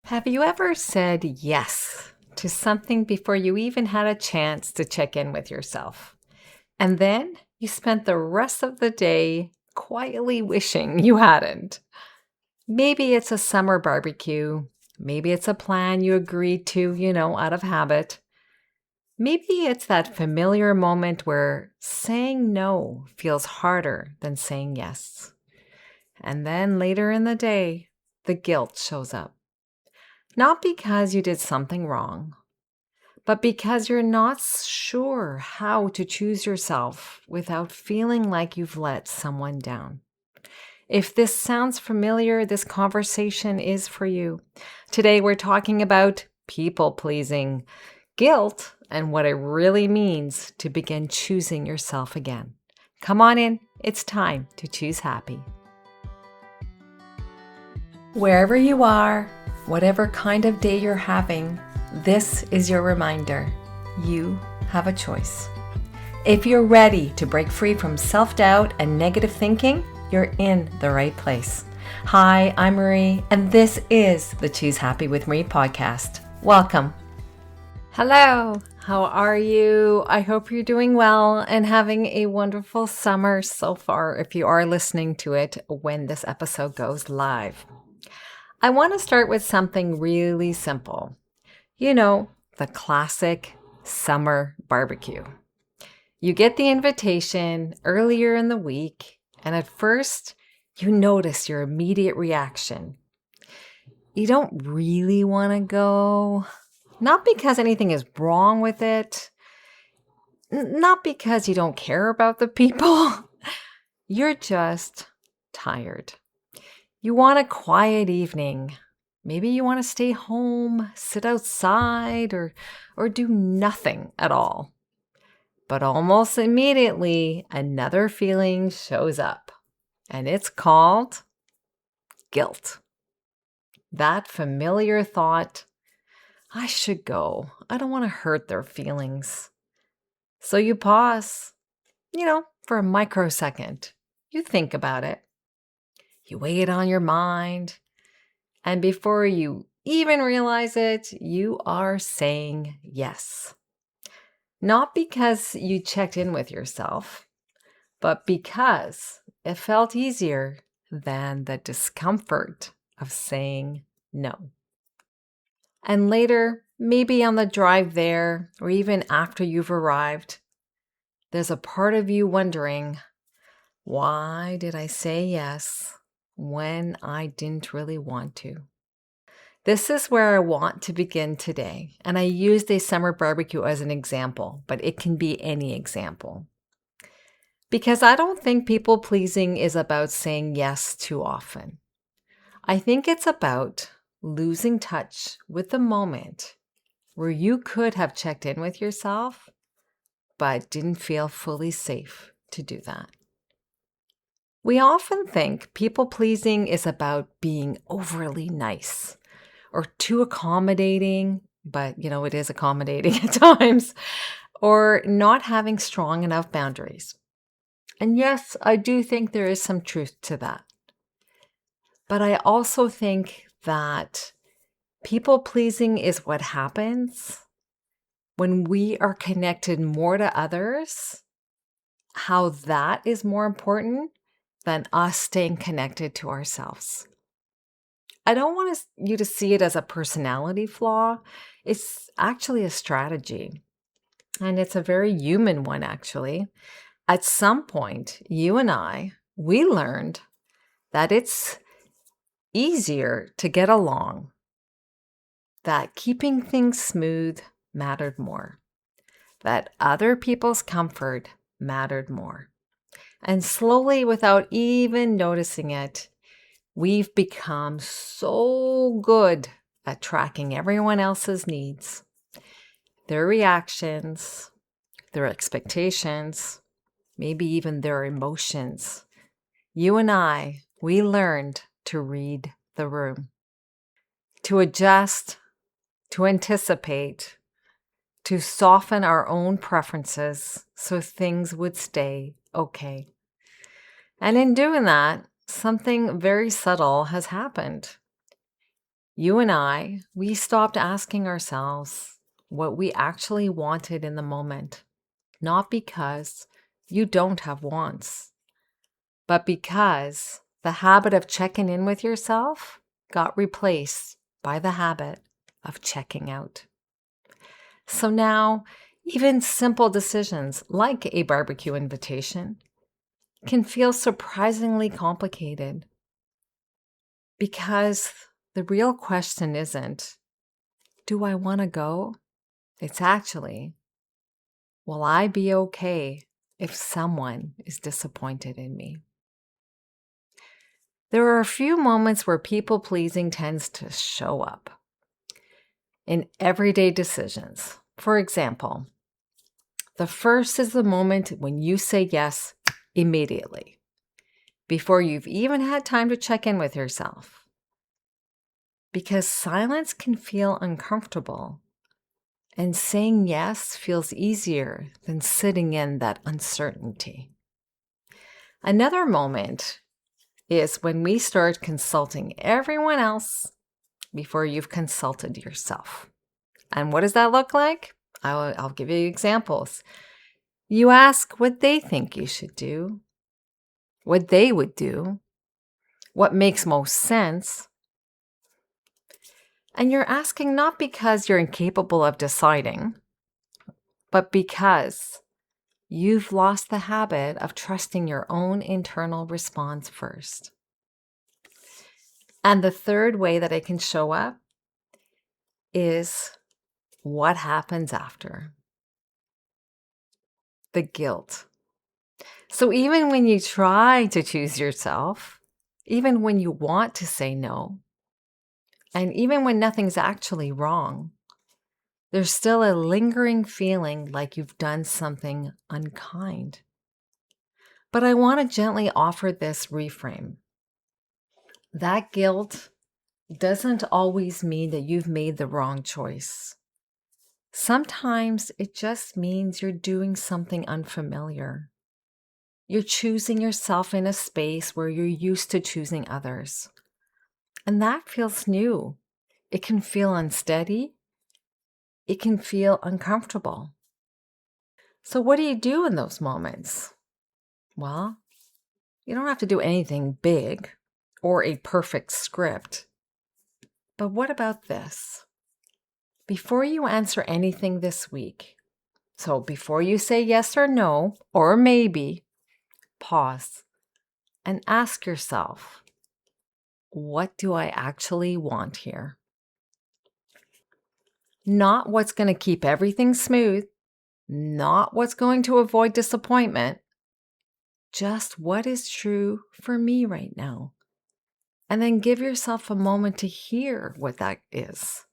Have you ever said yes to something before you even had a chance to check in with yourself? And then you spent the rest of the day quietly wishing you hadn't. Maybe it's a summer barbecue. Maybe it's a plan you agreed to, out of habit. Maybe it's that familiar moment where saying no feels harder than saying yes. And then later in the day, the guilt shows up. Not because you did something wrong, but because you're not sure how to choose yourself without feeling like you've let someone down. If this sounds familiar, this conversation is for you. Today, we're talking about people pleasing, guilt, and what it really means to begin choosing yourself again. Come on in, it's time to choose happy. Wherever you are, whatever kind of day you're having, this is your reminder. You have a choice. If you're ready to break free from self-doubt and negative thinking, you're in the right place. Hi, I'm Marie, and this is the Choose Happy with Marie podcast. Welcome. Hello, how are you? I hope you're doing well and having a wonderful summer so far if you are listening to it when this episode goes live. I want to start with something really simple. The classic summer barbecue. You get the invitation earlier in the week, and at first, you notice your immediate reaction. You don't really want to go, not because anything is wrong with it, not because you don't care about the people. You're just tired. You want a quiet evening. Maybe you want to stay home, sit outside, or do nothing at all. But almost immediately, another feeling shows up, and it's called guilt. That familiar thought, I should go. I don't want to hurt their feelings. So you pause, for a microsecond. You think about it. You weigh it on your mind. And before you even realize it, you are saying yes. Not because you checked in with yourself, but because it felt easier than the discomfort of saying no. And later, maybe on the drive there, or even after you've arrived, there's a part of you wondering, why did I say yes when I didn't really want to? This is where I want to begin today, and I used a summer barbecue as an example, but it can be any example. Because I don't think people pleasing is about saying yes too often. I think it's about losing touch with the moment where you could have checked in with yourself, but didn't feel fully safe to do that. We often think people pleasing is about being overly nice or too accommodating, but it is accommodating at times, or not having strong enough boundaries. And yes, I do think there is some truth to that. But I also think that people pleasing is what happens when we are connected more to others, how that is more important than us staying connected to ourselves. I don't want you to see it as a personality flaw. It's actually a strategy. And it's a very human one, actually. At some point, you and we learned that it's easier to get along, that keeping things smooth mattered more, that other people's comfort mattered more. And slowly, without even noticing it, we've become so good at tracking everyone else's needs, their reactions, their expectations, maybe even their emotions. You and we learned to read the room, to adjust, to anticipate, to soften our own preferences so things would stay okay. And in doing that, something very subtle has happened. You and we stopped asking ourselves what we actually wanted in the moment, not because you don't have wants, but because the habit of checking in with yourself got replaced by the habit of checking out. So now, even simple decisions like a barbecue invitation can feel surprisingly complicated because the real question isn't, do I want to go? It's actually, will I be okay if someone is disappointed in me? There are a few moments where people pleasing tends to show up in everyday decisions. For example, the first is the moment when you say yes immediately, before you've even had time to check in with yourself. Because silence can feel uncomfortable, and saying yes feels easier than sitting in that uncertainty. Another moment is when we start consulting everyone else before you've consulted yourself. And what does that look like? I'll give you examples. You ask what they think you should do, what they would do, what makes most sense. And you're asking not because you're incapable of deciding, but because you've lost the habit of trusting your own internal response first. And the third way that it can show up is what happens after. The guilt. So even when you try to choose yourself, even when you want to say no, and even when nothing's actually wrong, there's still a lingering feeling like you've done something unkind. But I want to gently offer this reframe. That guilt doesn't always mean that you've made the wrong choice. Sometimes it just means you're doing something unfamiliar. You're choosing yourself in a space where you're used to choosing others. And that feels new. It can feel unsteady. It can feel uncomfortable. So what do you do in those moments? Well, you don't have to do anything big or a perfect script. But what about this? Before you answer anything this week, so before you say yes or no, or maybe, pause and ask yourself, what do I actually want here? Not what's going to keep everything smooth, not what's going to avoid disappointment, just what is true for me right now. And then give yourself a moment to hear what that is.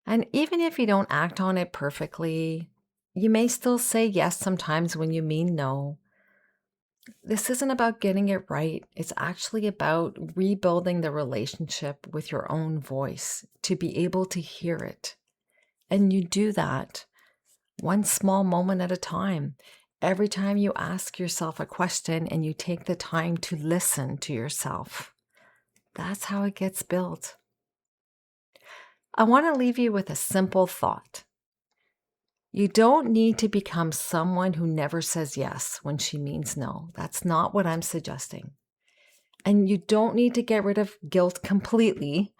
And even if you don't act on it perfectly, you may still say yes sometimes when you mean no. This isn't about getting it right. It's actually about rebuilding the relationship with your own voice to be able to hear it. And you do that one small moment at a time. Every time you ask yourself a question and you take the time to listen to yourself. That's how it gets built. I want to leave you with a simple thought. You don't need to become someone who never says yes when she means no. That's not what I'm suggesting. And you don't need to get rid of guilt completely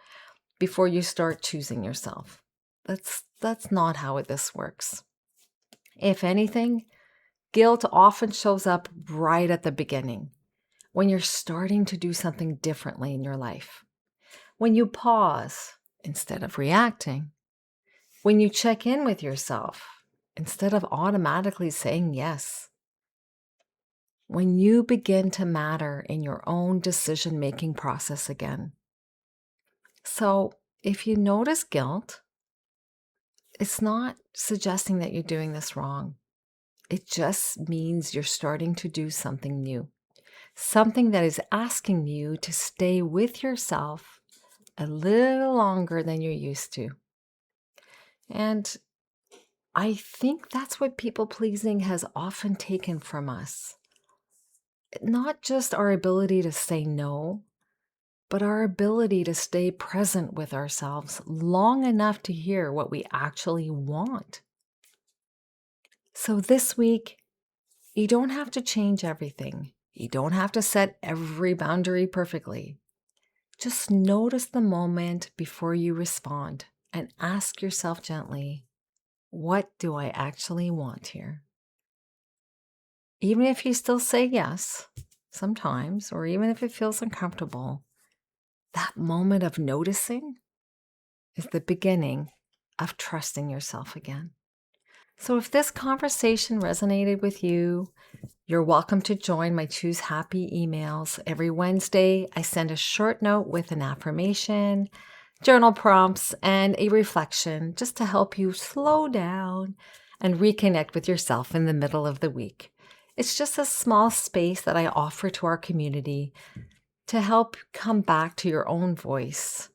before you start choosing yourself. That's not how this works. If anything, guilt often shows up right at the beginning, when you're starting to do something differently in your life. When you pause instead of reacting. When you check in with yourself instead of automatically saying yes. When you begin to matter in your own decision-making process again. So if you notice guilt, it's not suggesting that you're doing this wrong. It just means you're starting to do something new. Something that is asking you to stay with yourself a little longer than you're used to. And I think that's what people pleasing has often taken from us. Not just our ability to say no, but our ability to stay present with ourselves long enough to hear what we actually want. So this week, you don't have to change everything. You don't have to set every boundary perfectly. Just notice the moment before you respond and ask yourself gently, what do I actually want here? Even if you still say yes sometimes, or even if it feels uncomfortable, that moment of noticing is the beginning of trusting yourself again. So if this conversation resonated with you, you're welcome to join my Choose Happy emails. Every Wednesday, I send a short note with an affirmation, journal prompts, and a reflection just to help you slow down and reconnect with yourself in the middle of the week. It's just a small space that I offer to our community to help come back to your own voice,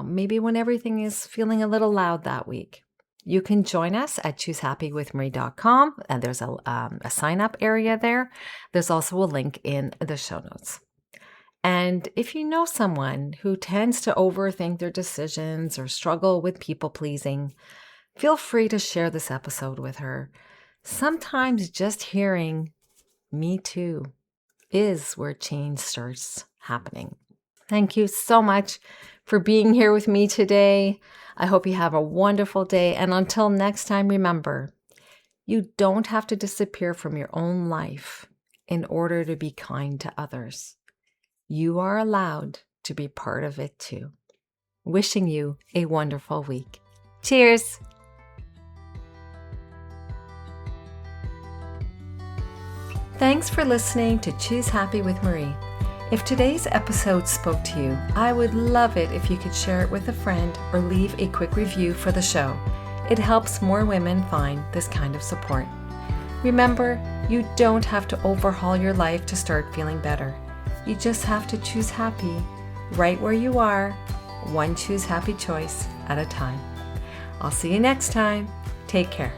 maybe when everything is feeling a little loud that week. You can join us at choosehappywithmarie.com, and there's a sign-up area there. There's also a link in the show notes. And if you know someone who tends to overthink their decisions or struggle with people-pleasing, feel free to share this episode with her. Sometimes just hearing "me too" is where change starts happening. Thank you so much for being here with me today. I hope you have a wonderful day. And until next time, remember, you don't have to disappear from your own life in order to be kind to others. You are allowed to be part of it too. Wishing you a wonderful week. Cheers. Thanks for listening to Choose Happy with Marie. If today's episode spoke to you, I would love it if you could share it with a friend or leave a quick review for the show. It helps more women find this kind of support. Remember, you don't have to overhaul your life to start feeling better. You just have to choose happy right where you are, one choose happy choice at a time. I'll see you next time. Take care.